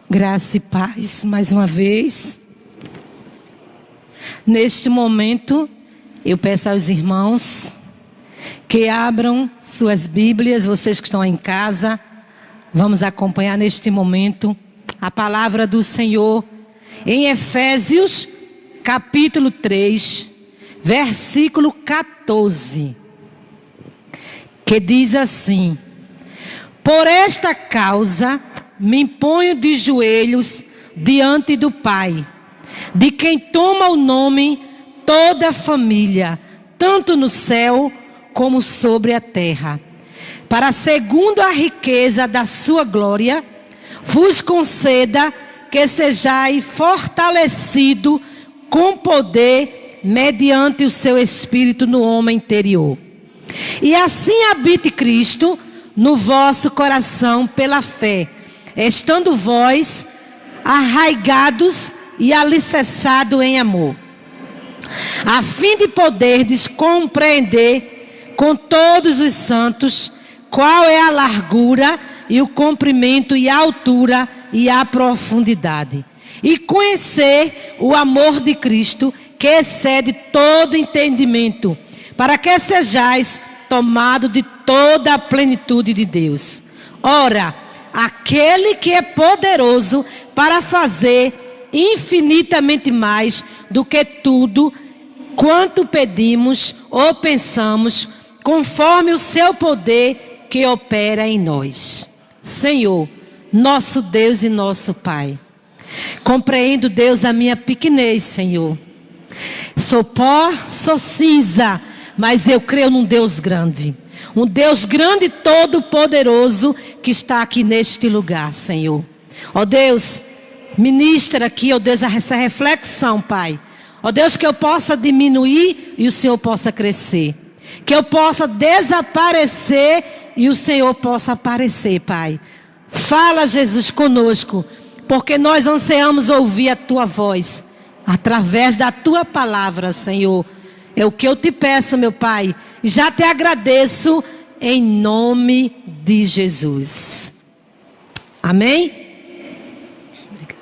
Graça e paz, mais uma vez. Neste momento, eu peço aos irmãos que abram suas Bíblias, vocês que estão em casa, vamos acompanhar neste momento a palavra do Senhor em Efésios, capítulo 3, versículo 14, que diz assim: por esta causa me imponho de joelhos diante do Pai, de quem toma o nome toda a família, tanto no céu como sobre a terra, para segundo a riqueza da sua glória, vos conceda que sejais fortalecido com poder mediante o seu Espírito no homem interior. E assim habite Cristo no vosso coração pela fé, estando vós arraigados e alicerçados em amor, a fim de poderdes compreender com todos os santos qual é a largura e o comprimento e a altura e a profundidade, e conhecer o amor de Cristo que excede todo entendimento, para que sejais tomados de toda a plenitude de Deus. Ora, aquele que é poderoso para fazer infinitamente mais do que tudo quanto pedimos ou pensamos, conforme o seu poder que opera em nós. Senhor, nosso Deus e nosso Pai, compreendo, Deus, a minha pequenez, Senhor. Sou pó, sou cinza, mas eu creio num Deus grande. Um Deus grande e todo-poderoso que está aqui neste lugar, Senhor. Ó Deus, ministra aqui, ó Deus, essa reflexão, Pai. Ó Deus, que eu possa diminuir e o Senhor possa crescer. Que eu possa desaparecer e o Senhor possa aparecer, Pai. Fala, Jesus, conosco, porque nós ansiamos ouvir a Tua voz, através da Tua palavra, Senhor. É o que eu te peço, meu Pai. Já te agradeço em nome de Jesus. Amém? Obrigada.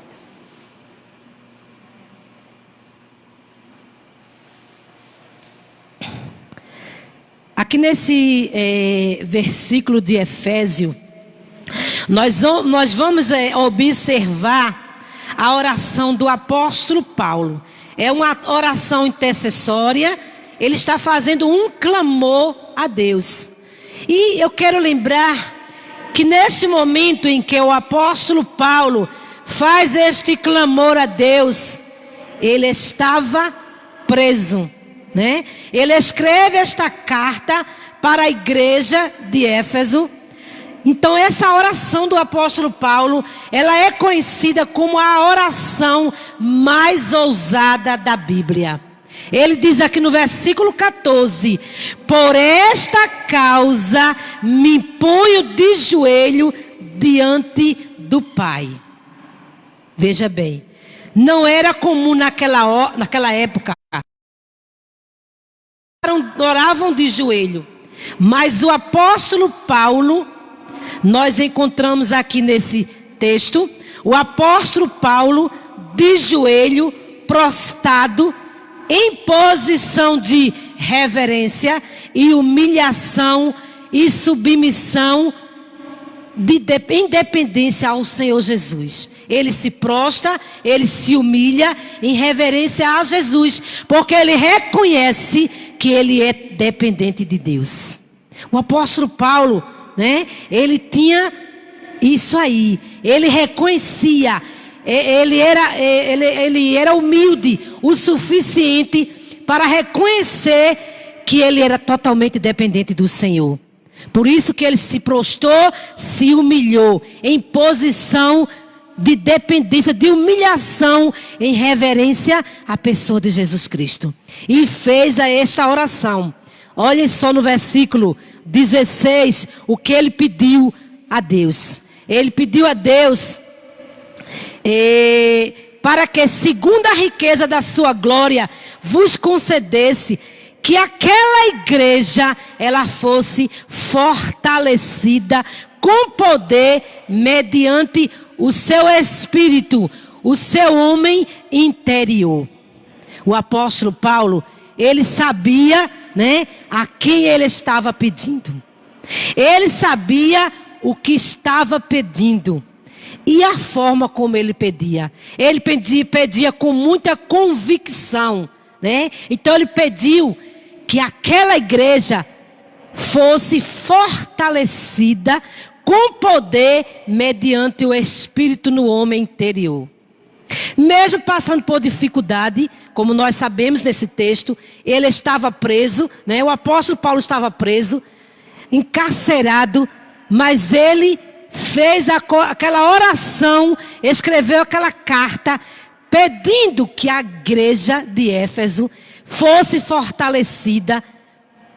Aqui nesse versículo de Efésio, nós vamos observar a oração do apóstolo Paulo. É uma oração intercessória. Ele está fazendo um clamor a Deus. E eu quero lembrar que neste momento em que o apóstolo Paulo faz este clamor a Deus, ele estava preso, né? Ele escreve esta carta para a igreja de Éfeso. Então essa oração do apóstolo Paulo, ela é conhecida como a oração mais ousada da Bíblia. Ele diz aqui no versículo 14: por esta causa me ponho de joelho diante do Pai. Veja bem, não era comum naquela época, oravam de joelho, mas o apóstolo Paulo, nós encontramos aqui nesse texto, o apóstolo Paulo de joelho, prostrado, em posição de reverência e humilhação e submissão, de independência ao Senhor Jesus. Ele se prostra, ele se humilha em reverência a Jesus, porque ele reconhece que ele é dependente de Deus. O apóstolo Paulo, né? Ele tinha isso aí. Ele reconhecia. Ele era humilde o suficiente para reconhecer que ele era totalmente dependente do Senhor. Por isso que ele se prostrou, se humilhou em posição de dependência, de humilhação, em reverência à pessoa de Jesus Cristo. E fez esta oração. Olhem só no versículo 16 o que ele pediu a Deus. Ele pediu a Deus para que, segundo a riqueza da sua glória, vos concedesse que aquela igreja ela fosse fortalecida com poder mediante o seu espírito, o seu homem interior. O apóstolo Paulo, ele sabia, né, a quem ele estava pedindo. Ele sabia o que estava pedindo e a forma como ele pedia. Ele pedia com muita convicção, né? Então ele pediu que aquela igreja fosse fortalecida com poder mediante o Espírito no homem interior. Mesmo passando por dificuldade, como nós sabemos nesse texto, ele estava preso, né? O apóstolo Paulo estava preso, encarcerado, mas ele fez aquela oração, escreveu aquela carta, pedindo que a igreja de Éfeso fosse fortalecida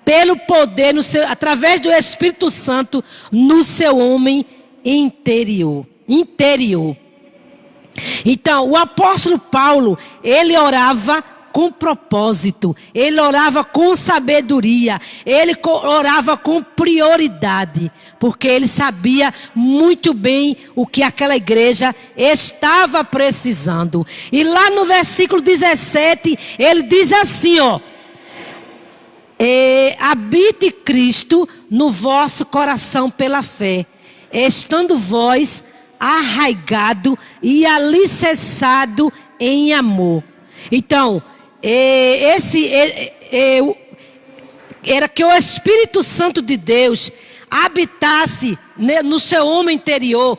pelo poder, através do Espírito Santo, no seu homem interior. Então, o apóstolo Paulo, ele orava com propósito, ele orava com sabedoria, ele orava com prioridade, porque ele sabia muito bem o que aquela igreja estava precisando. E lá no versículo 17, ele diz assim, ó: habite Cristo no vosso coração pela fé, estando vós arraigado e alicerçado em amor. Então, era que o Espírito Santo de Deus habitasse, né, no seu homem interior,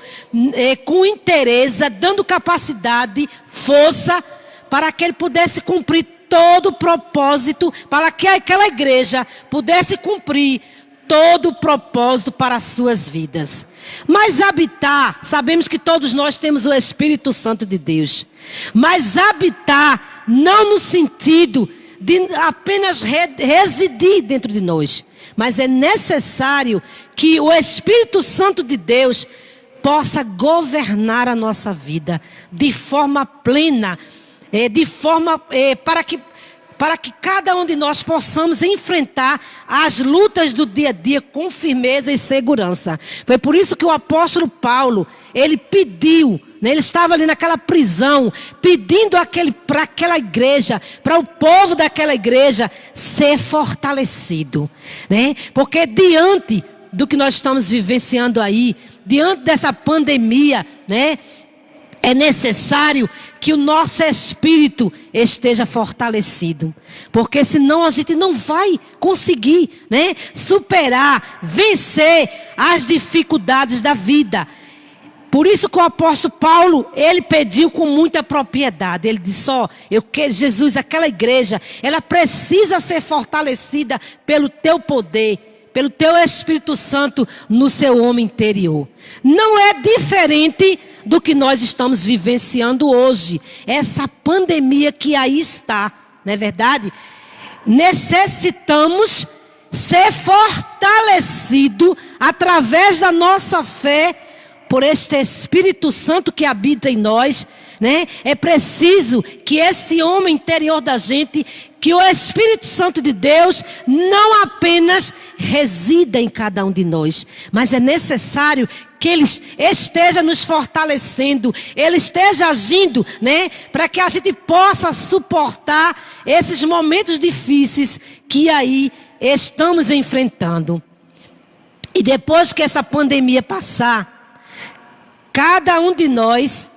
com interesse, dando capacidade, força, para que ele pudesse cumprir todo o propósito, para que aquela igreja pudesse cumprir todo o propósito para as suas vidas. Mas habitar, sabemos que todos nós temos o Espírito Santo de Deus. Mas habitar não no sentido de apenas residir dentro de nós. Mas é necessário que o Espírito Santo de Deus possa governar a nossa vida de forma plena, para que cada um de nós possamos enfrentar as lutas do dia a dia com firmeza e segurança. Foi por isso que o apóstolo Paulo, ele pediu, né, ele estava ali naquela prisão, pedindo para aquela igreja, para o povo daquela igreja ser fortalecido, né? Porque diante do que nós estamos vivenciando aí, diante dessa pandemia, né, é necessário que o nosso espírito esteja fortalecido. Porque senão a gente não vai conseguir, né, superar, vencer as dificuldades da vida. Por isso que o apóstolo Paulo, ele pediu com muita propriedade. Ele disse, eu quero, Jesus, aquela igreja, ela precisa ser fortalecida pelo teu poder, pelo teu Espírito Santo no seu homem interior. Não é diferente do que nós estamos vivenciando hoje. Essa pandemia que aí está, não é verdade? Necessitamos ser fortalecido através da nossa fé por este Espírito Santo que habita em nós, né? É preciso que esse homem interior da gente, que o Espírito Santo de Deus não apenas resida em cada um de nós, mas é necessário que Ele esteja nos fortalecendo, Ele esteja agindo, né? Para que a gente possa suportar esses momentos difíceis que aí estamos enfrentando. E depois que essa pandemia passar, cada um de nós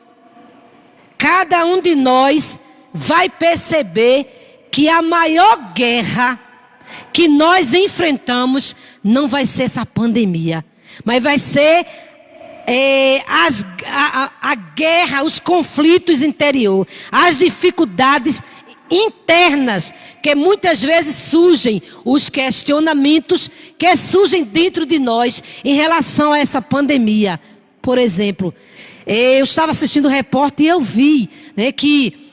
vai perceber que a maior guerra que nós enfrentamos não vai ser essa pandemia, mas vai ser a guerra, os conflitos interiores, as dificuldades internas, que muitas vezes surgem, os questionamentos que surgem dentro de nós em relação a essa pandemia. Por exemplo, eu estava assistindo o repórter e eu vi, né, que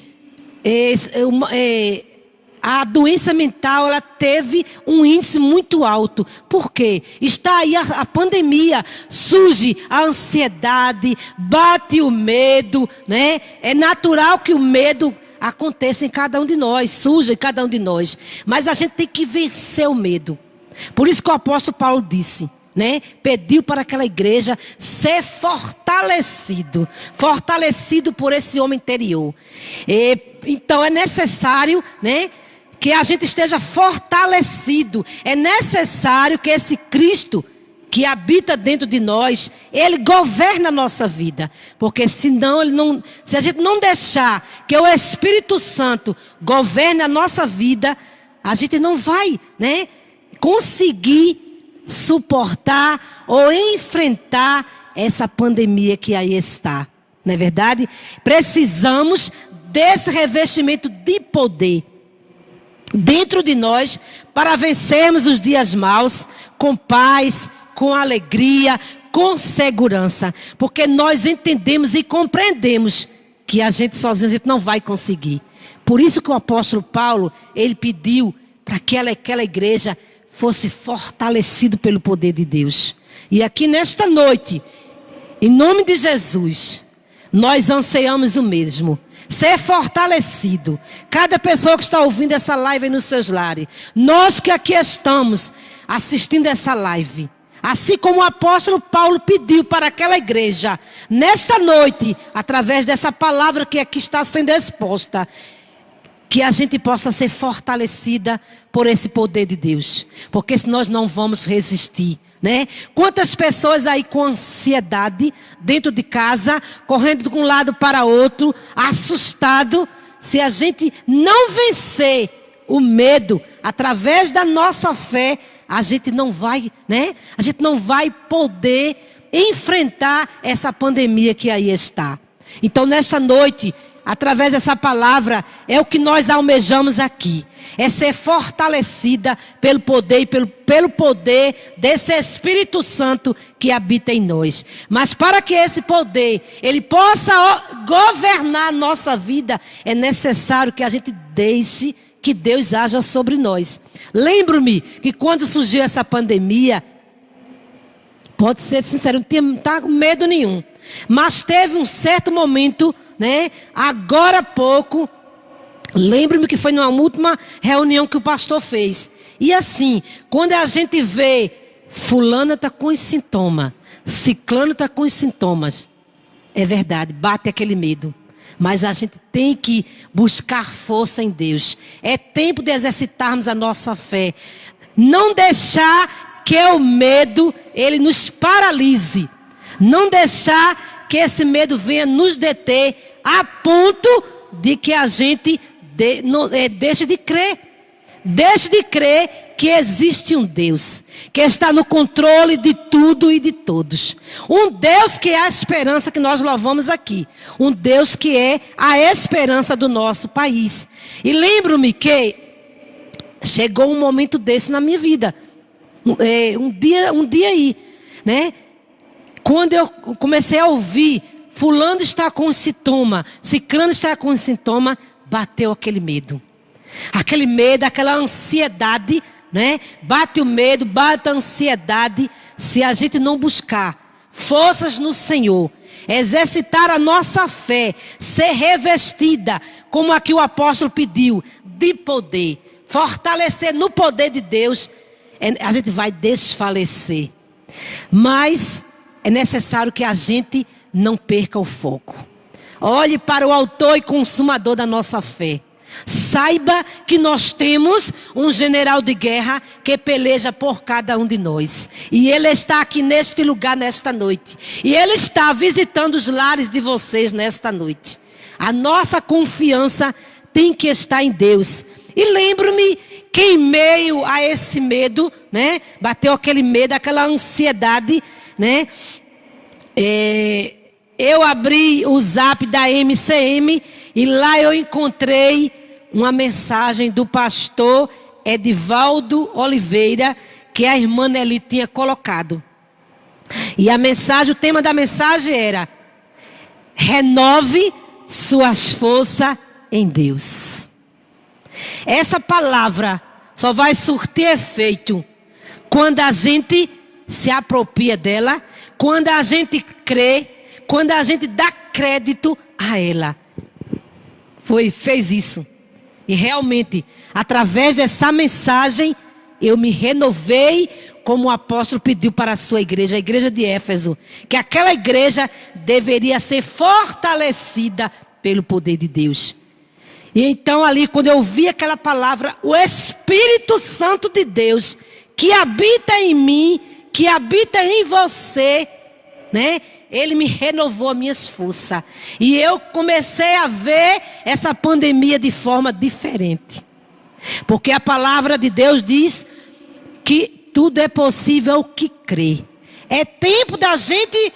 a doença mental, ela teve um índice muito alto. Por quê? Está aí a pandemia, surge a ansiedade, bate o medo, né? É natural que o medo aconteça em cada um de nós, surja em cada um de nós. Mas a gente tem que vencer o medo. Por isso que o apóstolo Paulo disse, né? Pediu para aquela igreja ser fortalecido por esse homem interior. Então é necessário, né, que a gente esteja fortalecido. É necessário que esse Cristo que habita dentro de nós, ele governa a nossa vida. Porque senão se a gente não deixar que o Espírito Santo governe a nossa vida, a gente não vai, né, conseguir suportar ou enfrentar essa pandemia que aí está. Não é verdade? Precisamos desse revestimento de poder dentro de nós para vencermos os dias maus com paz, com alegria, com segurança. Porque nós entendemos e compreendemos que a gente sozinho a gente não vai conseguir. Por isso que o apóstolo Paulo, ele pediu para que aquela igreja fosse fortalecido pelo poder de Deus. E aqui nesta noite, em nome de Jesus, nós anseiamos o mesmo. Ser fortalecido. Cada pessoa que está ouvindo essa live aí nos seus lares. Nós que aqui estamos assistindo essa live. Assim como o apóstolo Paulo pediu para aquela igreja. Nesta noite, através dessa palavra que aqui está sendo exposta. Que a gente possa ser fortalecida por esse poder de Deus. Porque senão nós não vamos resistir, né? Quantas pessoas aí com ansiedade dentro de casa, correndo de um lado para outro, assustado. Se a gente não vencer o medo através da nossa fé, a gente não vai, né? A gente não vai poder enfrentar essa pandemia que aí está. Então nesta noite, através dessa palavra, é o que nós almejamos aqui. É ser fortalecida pelo poder e pelo poder desse Espírito Santo que habita em nós. Mas para que esse poder, ele possa governar a nossa vida, é necessário que a gente deixe que Deus haja sobre nós. Lembro-me que quando surgiu essa pandemia, pode ser sincero, não estava com medo nenhum. Mas teve um certo momento, né? Agora há pouco, lembro-me que foi numa última reunião que o pastor fez. E assim, quando a gente vê, fulana está com os sintomas, ciclano está com os sintomas, é verdade, bate aquele medo. Mas a gente tem que buscar força em Deus. É tempo de exercitarmos a nossa fé. Não deixar que o medo, ele nos paralise. Não deixar que esse medo venha nos deter a ponto de que a gente deixe de crer. Deixe de crer que existe um Deus que está no controle de tudo e de todos. Um Deus que é a esperança que nós louvamos aqui. Um Deus que é a esperança do nosso país. E lembro-me que chegou um momento desse na minha vida. Um dia aí, né? Quando eu comecei a ouvir, fulano está com sintoma, ciclano está com sintoma, bateu aquele medo. Aquele medo, aquela ansiedade, né? Bate o medo, bate a ansiedade. Se a gente não buscar forças no Senhor, exercitar a nossa fé, ser revestida, como aqui o apóstolo pediu, de poder, fortalecer no poder de Deus, a gente vai desfalecer. Mas é necessário que a gente não perca o foco. Olhe para o autor e consumador da nossa fé. Saiba que nós temos um general de guerra que peleja por cada um de nós. E ele está aqui neste lugar nesta noite. E ele está visitando os lares de vocês nesta noite. A nossa confiança tem que estar em Deus. E lembro-me que em meio a esse medo, né? Bateu aquele medo, aquela ansiedade, né? Eu abri o zap da MCM e lá eu encontrei uma mensagem do pastor Edivaldo Oliveira, que a irmã Nelly tinha colocado. E a mensagem, o tema da mensagem era: renove suas forças em Deus. Essa palavra só vai surtir efeito quando a gente se apropria dela, quando a gente crê, quando a gente dá crédito a ela. fez isso. E realmente, através dessa mensagem, eu me renovei, como o apóstolo pediu para a sua igreja, a igreja de Éfeso, que aquela igreja deveria ser fortalecida pelo poder de Deus. E então ali, quando eu vi aquela palavra, o Espírito Santo de Deus, que habita em mim, que habita em você, né? Ele me renovou as minhas forças. E eu comecei a ver essa pandemia de forma diferente. Porque a palavra de Deus diz que tudo é possível ao que crê. É tempo da gente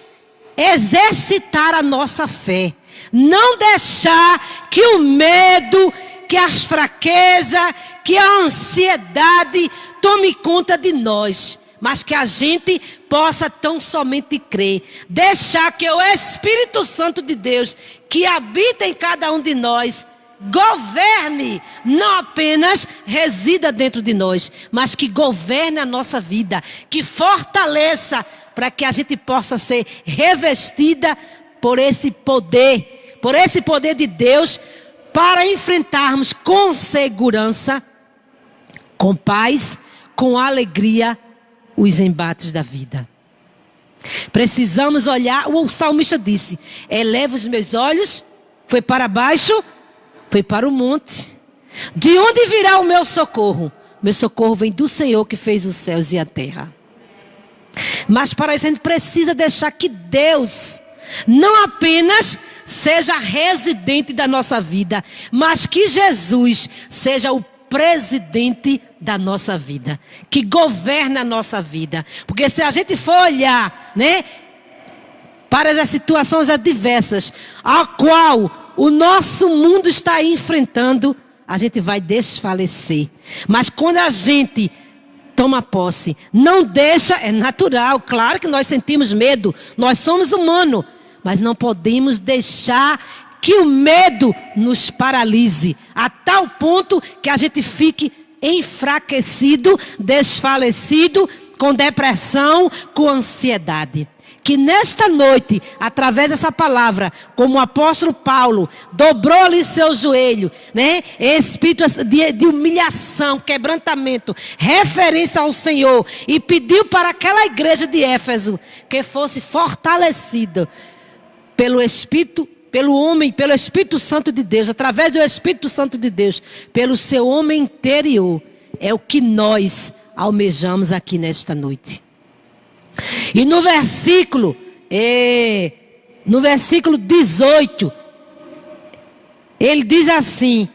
exercitar a nossa fé. Não deixar que o medo, que a fraqueza, que a ansiedade tome conta de nós. Mas que a gente possa tão somente crer. Deixar que o Espírito Santo de Deus, que habita em cada um de nós, governe, não apenas resida dentro de nós, mas que governe a nossa vida, que fortaleça para que a gente possa ser revestida por esse poder de Deus, para enfrentarmos com segurança, com paz, com alegria, os embates da vida. Precisamos olhar, o salmista disse, eleva os meus olhos, foi para baixo, foi para o monte. De onde virá o meu socorro? Meu socorro vem do Senhor que fez os céus e a terra. Mas para isso a gente precisa deixar que Deus não apenas seja residente da nossa vida, mas que Jesus seja o presidente da nossa vida, que governa a nossa vida. Porque se a gente for olhar, né, para as situações adversas, a qual o nosso mundo está enfrentando, a gente vai desfalecer. Mas quando a gente toma posse, não deixa, é natural, claro que nós sentimos medo, nós somos humanos, mas não podemos deixar que o medo nos paralise, a tal ponto que a gente fique enfraquecido, desfalecido, com depressão, com ansiedade. Que nesta noite, através dessa palavra, como o apóstolo Paulo dobrou ali seu joelho, né? Espírito de humilhação, quebrantamento, referência ao Senhor, e pediu para aquela igreja de Éfeso que fosse fortalecida pelo Espírito, pelo homem, pelo Espírito Santo de Deus, através do Espírito Santo de Deus, pelo seu homem interior. É o que nós almejamos aqui nesta noite. E no versículo 18, ele diz assim: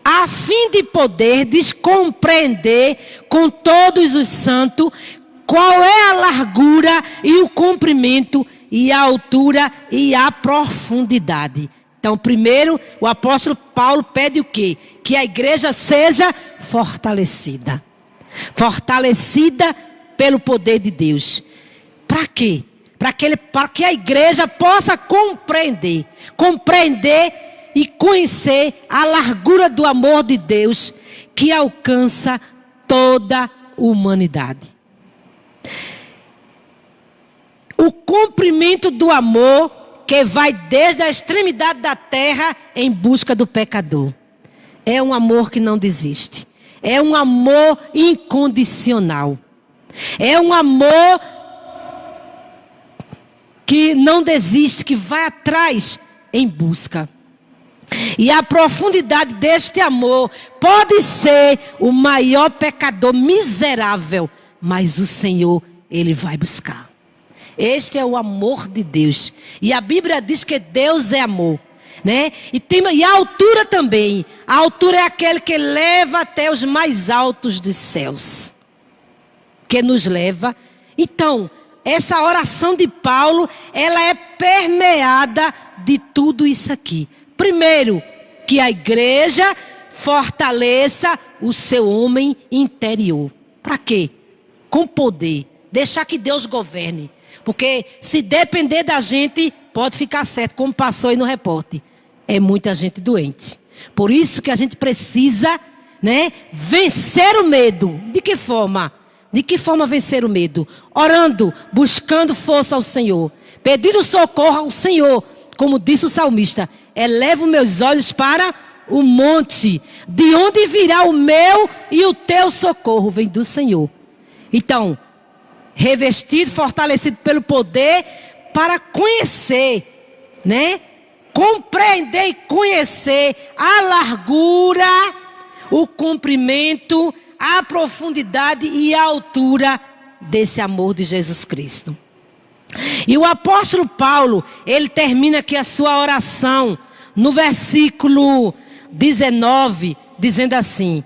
a fim de poderdes compreender com todos os santos qual é a largura e o comprimento e a altura e a profundidade. Então, primeiro, o apóstolo Paulo pede o quê? Que a igreja seja fortalecida. Fortalecida pelo poder de Deus. Para quê? Para que a igreja possa compreender e conhecer a largura do amor de Deus que alcança toda a humanidade. O comprimento do amor que vai desde a extremidade da terra em busca do pecador. É um amor que não desiste. É um amor incondicional. É um amor que não desiste, que vai atrás em busca. E a profundidade deste amor pode ser o maior pecador miserável, mas o Senhor, Ele vai buscar. Este é o amor de Deus. E a Bíblia diz que Deus é amor, né? E a altura também. A altura é aquele que leva até os mais altos dos céus. Que nos leva. Então, essa oração de Paulo, ela é permeada de tudo isso aqui. Primeiro, que a igreja fortaleça o seu homem interior. Para quê? Com poder. Deixar que Deus governe. Porque se depender da gente, pode ficar certo, como passou aí no repórter. É muita gente doente. Por isso que a gente precisa, né, vencer o medo. De que forma? De que forma vencer o medo? Orando, buscando força ao Senhor. Pedindo socorro ao Senhor. como disse o salmista, elevo meus olhos para o monte, de onde virá o meu e o teu socorro, vem do Senhor. Então, revestido, fortalecido pelo poder, para conhecer, né? Compreender e conhecer a largura, o comprimento, a profundidade e a altura desse amor de Jesus Cristo. E o apóstolo Paulo, ele termina aqui a sua oração no versículo 19, dizendo assim: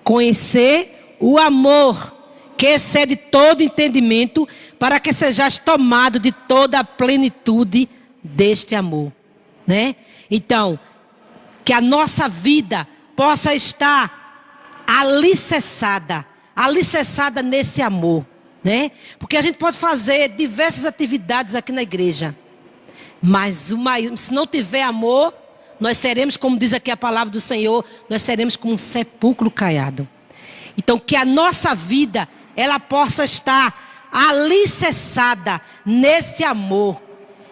conhecer o amor que excede todo entendimento, para que sejais tomado de toda a plenitude deste amor, né? Então, que a nossa vida possa estar alicerçada nesse amor, né? Porque a gente pode fazer diversas atividades aqui na igreja, mas se não tiver amor, nós seremos, como diz aqui a palavra do Senhor, nós seremos como um sepulcro caiado. Então, que a nossa vida, ela possa estar alicerçada nesse amor.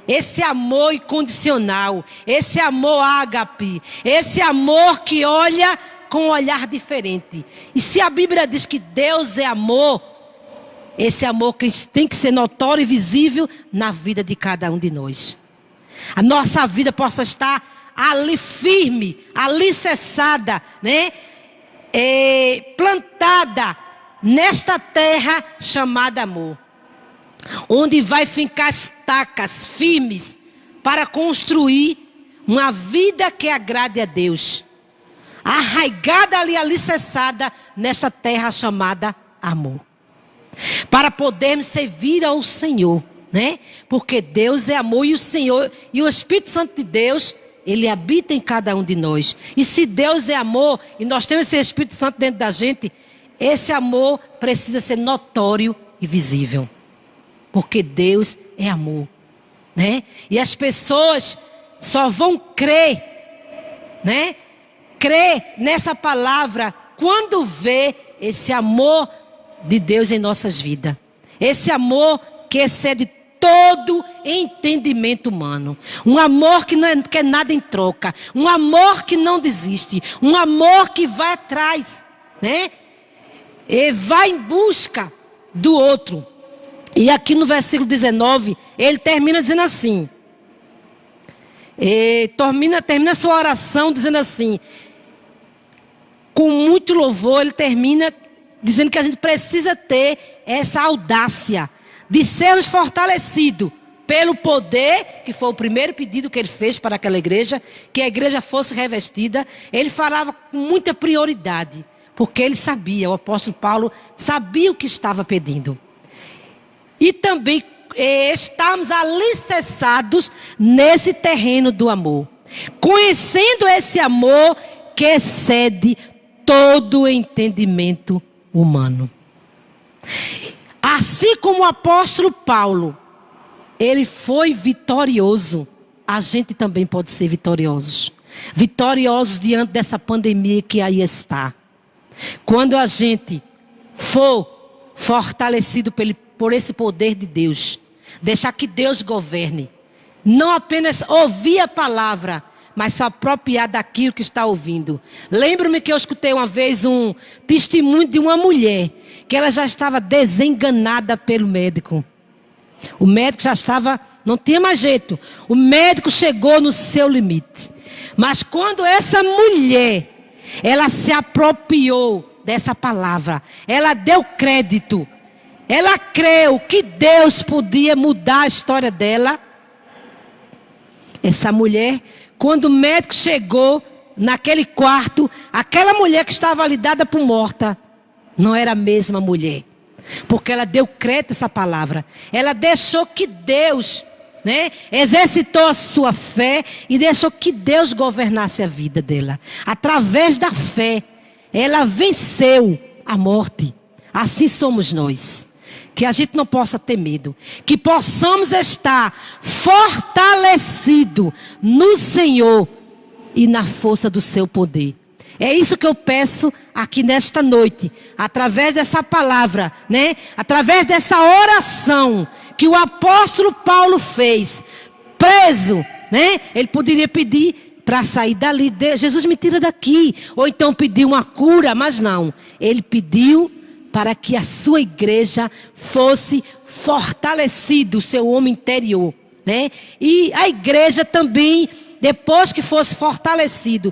Esse amor incondicional, esse amor ágape, esse amor que olha com um olhar diferente. E se a Bíblia diz que Deus é amor, esse amor que tem que ser notório e visível na vida de cada um de nós. A nossa vida possa estar ali firme, alicerçada, né? Plantada nesta terra chamada amor, onde vai fincar estacas firmes para construir uma vida que agrade a Deus, arraigada ali, alicerçada nesta terra chamada amor, para podermos servir ao Senhor, né? Porque Deus é amor e o Senhor e o Espírito Santo de Deus, ele habita em cada um de nós. E se Deus é amor e nós temos esse Espírito Santo dentro da gente, esse amor precisa ser notório e visível. Porque Deus é amor, né? E as pessoas só vão crer, né? Crer nessa palavra quando vê esse amor de Deus em nossas vidas. Esse amor que excede todo entendimento humano. Um amor que não quer nada em troca. Um amor que não desiste. Um amor que vai atrás, né? E vai em busca do outro. E aqui no versículo 19, ele termina dizendo assim. Termina a sua oração dizendo assim. Com muito louvor, ele termina dizendo que a gente precisa ter essa audácia de sermos fortalecidos pelo poder, que foi o primeiro pedido que ele fez para aquela igreja, que a igreja fosse revestida. Ele falava com muita prioridade, porque ele sabia, o apóstolo Paulo sabia o que estava pedindo. E também estamos alicerçados nesse terreno do amor, conhecendo esse amor que excede todo o entendimento humano. Assim como o apóstolo Paulo, ele foi vitorioso, a gente também pode ser vitoriosos. Vitoriosos diante dessa pandemia que aí está. Quando a gente for fortalecido por esse poder de Deus, deixar que Deus governe, não apenas ouvir a palavra, mas se apropriar daquilo que está ouvindo. Lembro-me que eu escutei uma vez um testemunho de uma mulher, que ela já estava desenganada pelo médico. O médico já estava, não tinha mais jeito. O médico chegou no seu limite. Mas quando essa mulher, ela se apropriou dessa palavra, ela deu crédito, ela creu que Deus podia mudar a história dela. Essa mulher, quando o médico chegou naquele quarto, aquela mulher que estava ali dada por morta, não era a mesma mulher. Porque ela deu crédito a essa palavra. Ela deixou que Deus, né, exercitou a sua fé e deixou que Deus governasse a vida dela. Através da fé, ela venceu a morte. Assim somos nós. Que a gente não possa ter medo. Que possamos estar fortalecidos no Senhor e na força do seu poder. É isso que eu peço aqui nesta noite, através dessa palavra, né? Através dessa oração que o apóstolo Paulo fez, preso né? Ele poderia pedir para sair dali. Jesus, me tira daqui. Ou então pedir uma cura, mas não. Ele pediu para que a sua igreja fosse fortalecido, o seu homem interior, né? E a igreja também, depois que fosse fortalecido,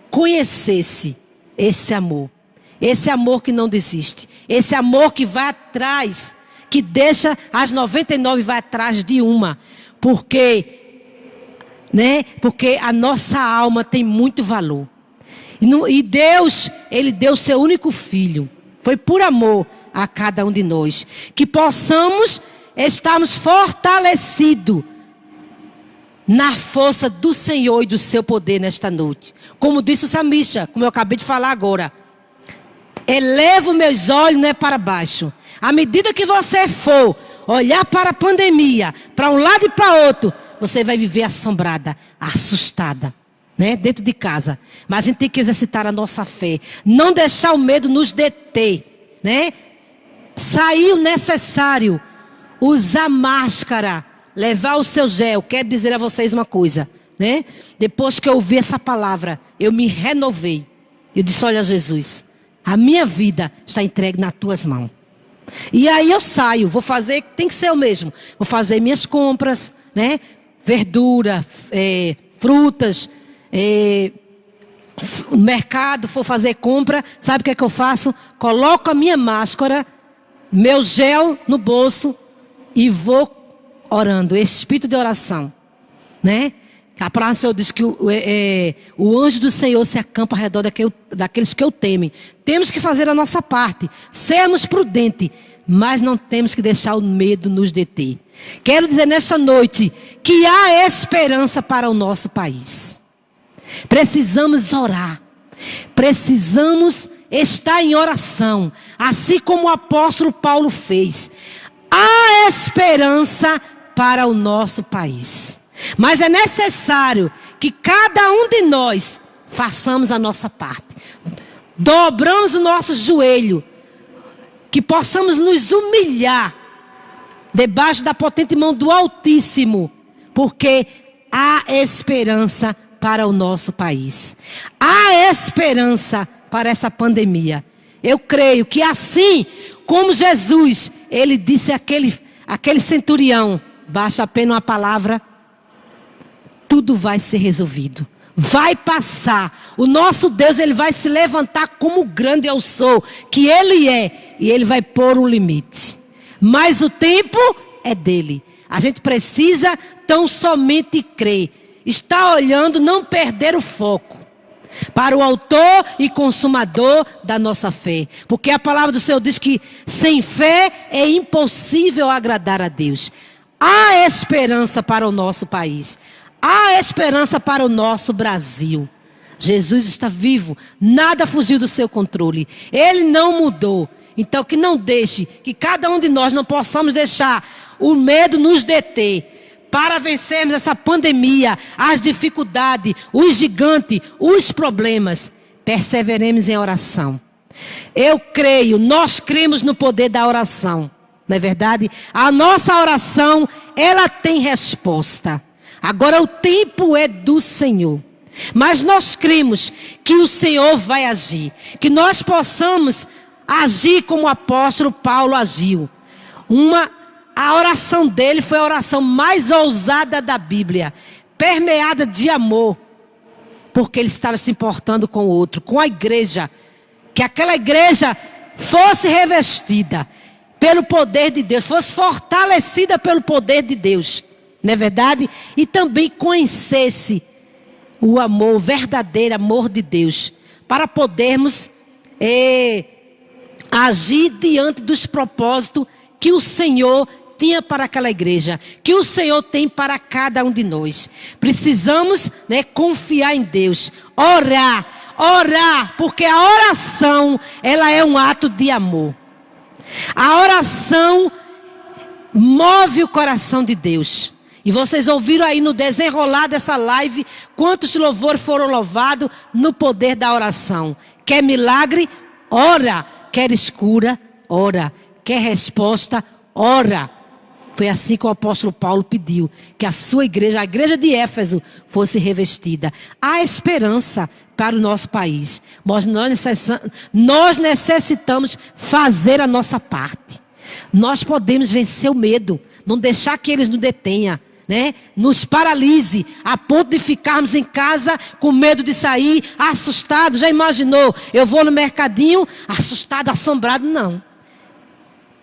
conhecesse esse amor que não desiste, esse amor que vai atrás, que deixa as 99 e vai atrás de uma, porque a nossa alma tem muito valor. E Deus, Ele deu o seu único filho. Foi por amor a cada um de nós. Que possamos estarmos fortalecidos na força do Senhor e do seu poder nesta noite. Como disse o salmista, como eu acabei de falar agora. Elevo meus olhos, não é para baixo. À medida que você for olhar para a pandemia, para um lado e para outro, você vai viver assombrada, assustada, né? Dentro de casa. Mas a gente tem que exercitar a nossa fé. Não deixar o medo nos deter, né? Sair o necessário. Usar máscara. Levar o seu gel. Quero dizer a vocês uma coisa, né? Depois que eu ouvi essa palavra, eu me renovei. Eu disse, olha Jesus, a minha vida está entregue nas tuas mãos. E aí eu saio, vou fazer, tem que ser eu mesmo. Vou fazer minhas compras, né? Verdura, frutas, mercado, for fazer compra. Sabe o que é que eu faço? Coloco a minha máscara, meu gel no bolso e vou orando, espírito de oração, né? A palavra do Senhor diz que o anjo do Senhor se acampa ao redor daqueles que o temem. Temos que fazer a nossa parte, sermos prudentes, mas não temos que deixar o medo nos deter. Quero dizer nesta noite que há esperança para o nosso país. Precisamos orar, precisamos estar em oração, assim como o apóstolo Paulo fez. Há esperança para o nosso país. Mas é necessário que cada um de nós façamos a nossa parte. Dobramos o nosso joelho. Que possamos nos humilhar debaixo da potente mão do Altíssimo. Porque há esperança para o nosso país. Há esperança para essa pandemia. Eu creio que assim como Jesus, ele disse àquele centurião, basta apenas uma palavra, tudo vai ser resolvido. Vai passar. O nosso Deus, ele vai se levantar como grande eu sou, que ele é. E ele vai pôr um limite. Mas o tempo é dele. A gente precisa tão somente crer. Estar olhando, não perder o foco. Para o autor e consumador da nossa fé. Porque a palavra do Senhor diz que sem fé é impossível agradar a Deus. Há esperança para o nosso país. Há esperança para o nosso Brasil. Jesus está vivo. Nada fugiu do seu controle. Ele não mudou. Então que não deixe, que cada um de nós não possamos deixar o medo nos deter. Para vencermos essa pandemia, as dificuldades, os gigantes, os problemas. Perseveremos em oração. Eu creio, nós cremos no poder da oração. Não é verdade? A nossa oração, ela tem resposta. Agora o tempo é do Senhor. Mas nós cremos que o Senhor vai agir. Que nós possamos agir como o apóstolo Paulo agiu. A oração dele foi a oração mais ousada da Bíblia. Permeada de amor. Porque ele estava se importando com o outro, com a igreja. Que aquela igreja fosse revestida pelo poder de Deus. Fosse fortalecida pelo poder de Deus. Não é verdade? E também conhecesse o amor, o verdadeiro amor de Deus. Para podermos agir diante dos propósitos que o Senhor tinha para aquela igreja. Que o Senhor tem para cada um de nós. Precisamos confiar em Deus. Orar. Porque a oração, ela é um ato de amor. A oração move o coração de Deus. E vocês ouviram aí no desenrolar dessa live quantos louvores foram louvados no poder da oração. Quer milagre? Ora. Quer escura? Ora. Quer resposta? Ora. Foi assim que o apóstolo Paulo pediu que a sua igreja, a igreja de Éfeso, fosse revestida. Há esperança para o nosso país. Mas nós necessitamos fazer a nossa parte. Nós podemos vencer o medo, não deixar que eles nos detenham, né? Nos paralise, a ponto de ficarmos em casa com medo de sair, assustado. Já imaginou? Eu vou no mercadinho, assustado, assombrado? Não.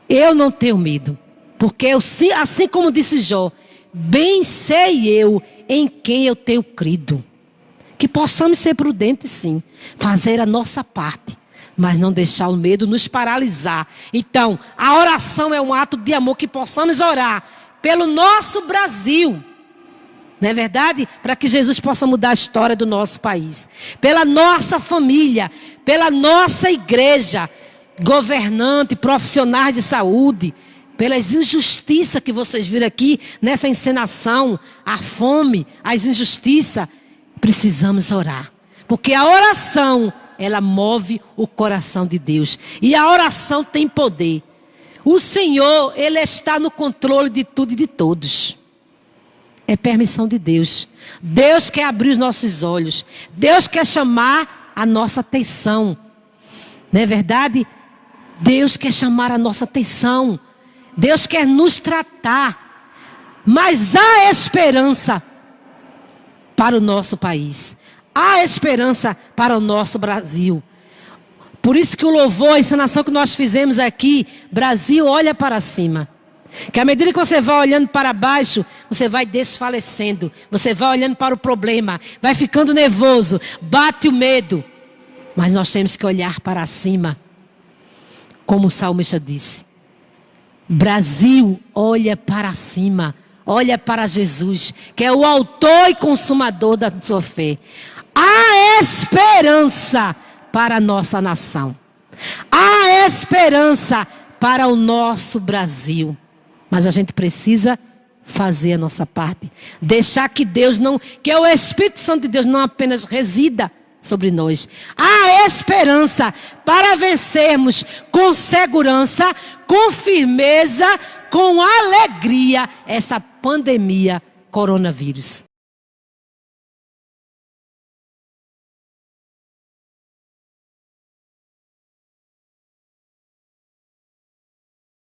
Eu não tenho medo. Porque eu, assim como disse Jó, bem sei eu em quem eu tenho crido. Que possamos ser prudentes, sim. Fazer a nossa parte. Mas não deixar o medo nos paralisar. Então, a oração é um ato de amor, que possamos orar pelo nosso Brasil. Não é verdade? Para que Jesus possa mudar a história do nosso país. Pela nossa família. Pela nossa igreja. Governante, profissionais de saúde. Pelas injustiças que vocês viram aqui nessa encenação, a fome, as injustiças, precisamos orar. Porque a oração, ela move o coração de Deus. E a oração tem poder. O Senhor, Ele está no controle de tudo e de todos. É permissão de Deus. Deus quer abrir os nossos olhos. Deus quer chamar a nossa atenção. Não é verdade? Deus quer chamar a nossa atenção. Deus quer nos tratar, mas há esperança para o nosso país. Há esperança para o nosso Brasil. Por isso que o louvor, a encenação que nós fizemos aqui, Brasil, olha para cima. Que à medida que você vai olhando para baixo, você vai desfalecendo. Você vai olhando para o problema, vai ficando nervoso, bate o medo. Mas nós temos que olhar para cima, como o salmista disse. Brasil, olha para cima, olha para Jesus, que é o autor e consumador da sua fé. Há esperança para a nossa nação. Há esperança para o nosso Brasil. Mas a gente precisa fazer a nossa parte. Deixar que Deus não, que o Espírito Santo de Deus não apenas resida sobre nós. Há esperança para vencermos com segurança, com firmeza, com alegria essa pandemia coronavírus.